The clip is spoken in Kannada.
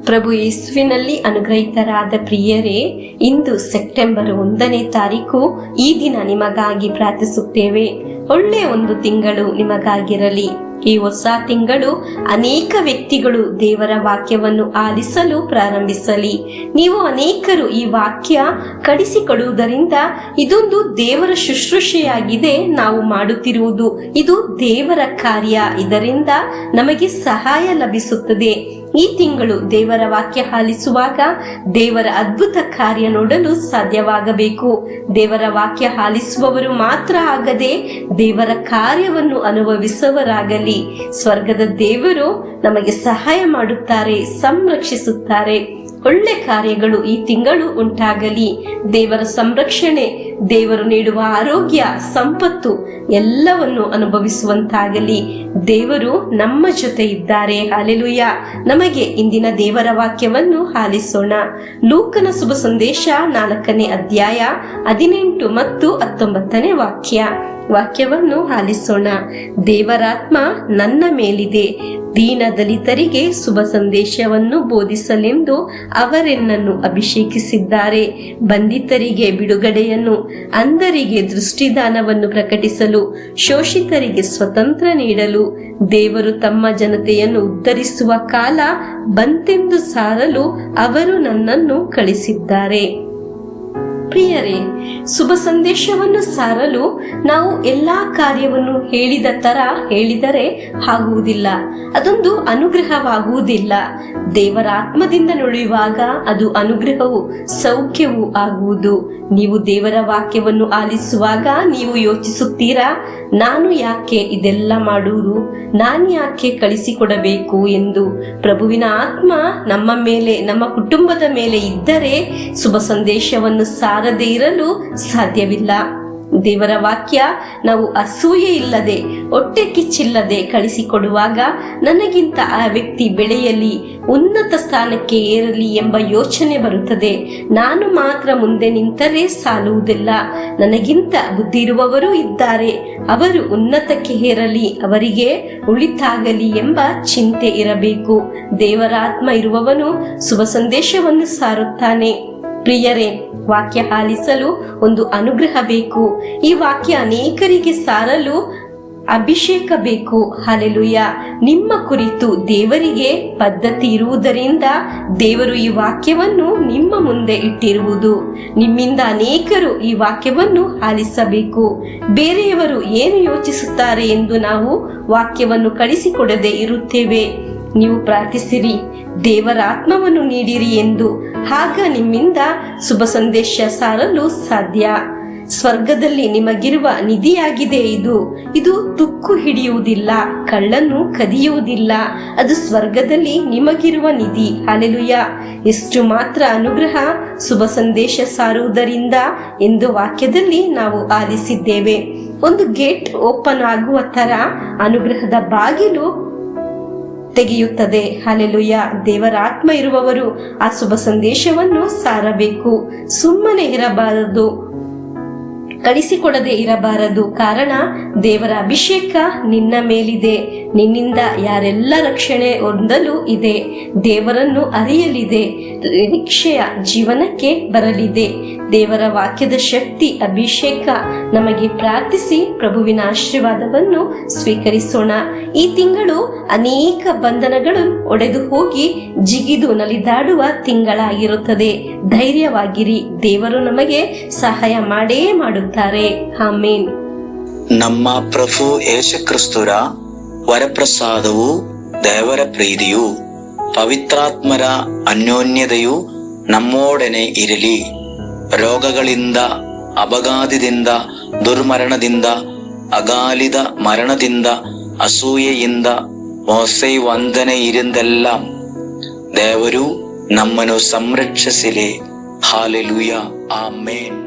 ಪ್ರಭು ಯೇಸುವಿನಲ್ಲಿ ಅನುಗ್ರಹಿತರಾದ ಪ್ರಿಯರೇ, ಇಂದು ಸೆಪ್ಟೆಂಬರ್ 1ನೇ ತಾರೀಕು ಈ ದಿನ ನಿಮಗಾಗಿ ಪ್ರಾರ್ಥಿಸುತ್ತೇವೆ. ಒಳ್ಳೆಯ ಒಂದು ತಿಂಗಳು ನಿಮಗಾಗಿರಲಿ. ಈ ಹೊಸ ತಿಂಗಳು ಅನೇಕ ವ್ಯಕ್ತಿಗಳು ದೇವರ ವಾಕ್ಯವನ್ನು ಆಲಿಸಲು ಪ್ರಾರಂಭಿಸಲಿ. ನೀವು ಅನೇಕರು ಈ ವಾಕ್ಯ ಕಳಿಸಿಕೊಡುವುದರಿಂದ ಇದೊಂದು ದೇವರ ಶುಶ್ರೂಷೆಯಾಗಿದೆ. ನಾವು ಮಾಡುತ್ತಿರುವುದು ಇದು ದೇವರ ಕಾರ್ಯ. ಇದರಿಂದ ನಮಗೆ ಸಹಾಯ ಲಭಿಸುತ್ತದೆ. ಈ ತಿಂಗಳು ದೇವರ ವಾಕ್ಯ ಆಲಿಸುವಾಗ ದೇವರ ಅದ್ಭುತ ಕಾರ್ಯ ನೋಡಲು ಸಾಧ್ಯವಾಗಬೇಕು. ದೇವರ ವಾಕ್ಯ ಆಲಿಸುವವರು ಮಾತ್ರ ಆಗದೆ ದೇವರ ಕಾರ್ಯವನ್ನು ಅನುಭವಿಸುವವರಾಗಲಿ. ಸ್ವರ್ಗದ ದೇವರು ನಮಗೆ ಸಹಾಯ ಮಾಡುತ್ತಾರೆ, ಸಂರಕ್ಷಿಸುತ್ತಾರೆ. ಒಳ್ಳೆ ಕಾರ್ಯಗಳು ಈ ತಿಂಗಳು ಉಂಟಾಗಲಿ. ದೇವರ ಸಂರಕ್ಷಣೆ, ದೇವರು ನೀಡುವ ಆರೋಗ್ಯ, ಸಂಪತ್ತು ಎಲ್ಲವನ್ನು ಅನುಭವಿಸುವಂತಾಗಲಿ. ದೇವರು ನಮ್ಮ ಜೊತೆ ಇದ್ದಾರೆ. ಹಲ್ಲೆಲೂಯಾ. ನಮಗೆ ಇಂದಿನ ದೇವರ ವಾಕ್ಯವನ್ನು ಆಲಿಸೋಣ. ಲೂಕನ ಶುಭ ಸಂದೇಶ 4ನೇ ಅಧ್ಯಾಯ 18 ಮತ್ತು 19ನೇ ವಾಕ್ಯವನ್ನು ಆಲಿಸೋಣ. ದೇವರಾತ್ಮ ನನ್ನ ಮೇಲಿದೆ, ದೀನ ದಲಿತರಿಗೆ ಶುಭ ಸಂದೇಶವನ್ನು ಬೋಧಿಸಲೆಂದು ಅವರೆನ್ನನ್ನು ಅಭಿಷೇಕಿಸಿದ್ದಾರೆ. ಬಂಧಿತರಿಗೆ ಬಿಡುಗಡೆಯನ್ನು, ಅಂಧರಿಗೆ ದೃಷ್ಟಿದಾನವನ್ನು ಪ್ರಕಟಿಸಲು, ಶೋಷಿತರಿಗೆ ಸ್ವತಂತ್ರ ನೀಡಲು, ದೇವರು ತಮ್ಮ ಜನತೆಯನ್ನು ಉದ್ಧರಿಸುವ ಕಾಲ ಬಂತೆಂದು ಸಾರಲು ಅವರು ನನ್ನನ್ನು ಕಳಿಸಿದ್ದಾರೆ. ಪ್ರಿಯರೇ, ಶುಭ ಸಂದೇಶವನ್ನು ಸಾರಲು ನಾವು ಎಲ್ಲಾ ಕಾರ್ಯವನ್ನು ಹೇಳಿದ ತರ ಹೇಳಿದರೆ ಆಗುವುದಿಲ್ಲ. ಅದೊಂದು ಅನುಗ್ರಹವಾಗುವುದಿಲ್ಲ. ದೇವರ ಆತ್ಮದಿಂದ ನುಡಿಯುವಾಗ ಅದು ಅನುಗ್ರಹವು, ಸೌಖ್ಯವೂ ಆಗುವುದು. ನೀವು ದೇವರ ವಾಕ್ಯವನ್ನು ಆಲಿಸುವಾಗ ನೀವು ಯೋಚಿಸುತ್ತೀರಾ, ನಾನು ಯಾಕೆ ಇದೆಲ್ಲ ಮಾಡುವುದು, ನಾನು ಯಾಕೆ ಕಳಿಸಿಕೊಡಬೇಕು ಎಂದು. ಪ್ರಭುವಿನ ಆತ್ಮ ನಮ್ಮ ಮೇಲೆ, ನಮ್ಮ ಕುಟುಂಬದ ಮೇಲೆ ಇದ್ದರೆ ಶುಭ ಸಂದೇಶವನ್ನು ಸಾರದೇ ಇರಲು ಸಾಧ್ಯವಿಲ್ಲ. ದೇವರ ವಾಕ್ಯ ನಾವು ಅಸೂಯೆ ಇಲ್ಲದೆ, ಹೊಟ್ಟೆ ಕಿಚ್ಚಿಲ್ಲದೆ ಕಳಿಸಿಕೊಡುವಾಗ ನನಗಿಂತ ಆ ವ್ಯಕ್ತಿ ಬೆಳೆಯಲಿ, ಉನ್ನತ ಸ್ಥಾನಕ್ಕೆ ಏರಲಿ ಎಂಬ ಯೋಚನೆ ಬರುತ್ತದೆ. ನಾನು ಮಾತ್ರ ಮುಂದೆ ನಿಂತರೆ ಸಾಲುವುದಿಲ್ಲ. ನನಗಿಂತ ಬುದ್ಧಿ ಇರುವವರು ಇದ್ದಾರೆ, ಅವರು ಉನ್ನತಕ್ಕೆ ಏರಲಿ, ಅವರಿಗೆ ಉಳಿತಾಗಲಿ ಎಂಬ ಚಿಂತೆ ಇರಬೇಕು. ದೇವರ ಆತ್ಮ ಇರುವವನು ಶುಭ ಸಂದೇಶವನ್ನು ಸಾರುತ್ತಾನೆ. ಪ್ರಿಯರೇ, ವಾಕ್ಯ ಆಲಿಸಲು ಒಂದು ಅನುಗ್ರಹ ಬೇಕು. ಈ ವಾಕ್ಯ ಅನೇಕರಿಗೆ ಸಾರಲು ಅಭಿಷೇಕ ಬೇಕು. ಹಲ್ಲೆಲೂಯಾ. ನಿಮ್ಮ ಕುರಿತು ದೇವರಿಗೆ ಪದ್ಧತಿ ಇರುವುದರಿಂದ ದೇವರು ಈ ವಾಕ್ಯವನ್ನು ನಿಮ್ಮ ಮುಂದೆ ಇಟ್ಟಿರುವುದು. ನಿಮ್ಮಿಂದ ಅನೇಕರು ಈ ವಾಕ್ಯವನ್ನು ಆಲಿಸಬೇಕು. ಬೇರೆಯವರು ಏನು ಯೋಚಿಸುತ್ತಾರೆ ಎಂದು ನಾವು ವಾಕ್ಯವನ್ನು ಕಳಿಸಿಕೊಡದೆ ಇರುತ್ತೇವೆ. ನೀವು ಪ್ರಾರ್ಥಿಸಿರಿ, ದೇವರ ಆತ್ಮವನ್ನು ನೀಡಿರಿ ಎಂದು. ಆಗ ನಿಮ್ಮಿಂದ ಶುಭ ಸಂದೇಶ ಸಾರಲು ಸಾಧ್ಯ. ಸ್ವರ್ಗದಲ್ಲಿ ನಿಮಗಿರುವ ನಿಧಿಯಾಗಿದೆ ಇದು ತುಕ್ಕು ಹಿಡಿಯುವುದಿಲ್ಲ, ಕಳ್ಳನು ಕದಿಯುವುದಿಲ್ಲ. ಅದು ಸ್ವರ್ಗದಲ್ಲಿ ನಿಮಗಿರುವ ನಿಧಿ. ಹಲ್ಲೆಲೂಯಾ. ಎಷ್ಟು ಮಾತ್ರ ಅನುಗ್ರಹ ಶುಭ ಸಂದೇಶ ಸಾರುವುದರಿಂದ ಎಂದು ವಾಕ್ಯದಲ್ಲಿ ನಾವು ಆಲಿಸಿದ್ದೇವೆ. ಒಂದು ಗೇಟ್ ಓಪನ್ ಆಗುವ ತರ ಅನುಗ್ರಹದ ಬಾಗಿಲು ತೆಗೆಯುತ್ತದೆ. ಹಲ್ಲೆಲೂಯಾ. ದೇವರ ಆತ್ಮ ಇರುವವರು ಆ ಶುಭ ಸಂದೇಶವನ್ನು ಸಾರಬೇಕು. ಸುಮ್ಮನೆ ಇರಬಾರದು, ಕಳಿಸಿಕೊಡದೆ ಇರಬಾರದು. ಕಾರಣ ದೇವರ ಅಭಿಷೇಕ ನಿನ್ನ ಮೇಲಿದೆ. ನಿನ್ನಿಂದ ಯಾರೆಲ್ಲ ರಕ್ಷಣೆ ಹೊಂದಲು ಇದೆ, ದೇವರನ್ನು ಅರಿಯಲಿದೆ, ನಿರೀಕ್ಷೆಯ ಜೀವನಕ್ಕೆ ಬರಲಿದೆ. ದೇವರ ವಾಕ್ಯದ ಶಕ್ತಿ, ಅಭಿಷೇಕ ನಮಗೆ ಪ್ರಾರ್ಥಿಸಿ ಪ್ರಭುವಿನ ಆಶೀರ್ವಾದವನ್ನು ಸ್ವೀಕರಿಸೋಣ. ಈ ತಿಂಗಳು ಅನೇಕ ಬಂಧನಗಳು ಒಡೆದು ಹೋಗಿ ಜಿಗಿದು ನಲಿದಾಡುವ ತಿಂಗಳಾಗಿರುತ್ತದೆ. ಧೈರ್ಯವಾಗಿರಿ, ದೇವರು ನಮಗೆ ಸಹಾಯ ಮಾಡೇ ಮಾಡುತ್ತಾರೆ. ಆಮೇನ್. ನಮ್ಮ ಪ್ರಭು ಯೇಸುಕ್ರಿಸ್ತರ ವರಪ್ರಸಾದವು, ದೇವರ ಪ್ರೀತಿಯು, ಪವಿತ್ರಾತ್ಮರ ಅನ್ಯೋನ್ಯತೆಯು ನಮ್ಮೊಡನೆ ಇರಲಿ. ರೋಗಗಳಿಂದ, ಅಪಘಾತದಿಂದ, ದುರ್ಮರಣದಿಂದ, ಅಗಾಲಿದ ಮರಣದಿಂದ, ಅಸೂಯೆಯಿಂದ, ಮೋಸೆ ವಂದನೆಯಿಂದೆಲ್ಲ ದೇವರು ನಮ್ಮನ್ನು ಸಂರಕ್ಷಿಸಲಿ. ಹಾಲೆಲೂಯಾ. ಆಮೇನ್.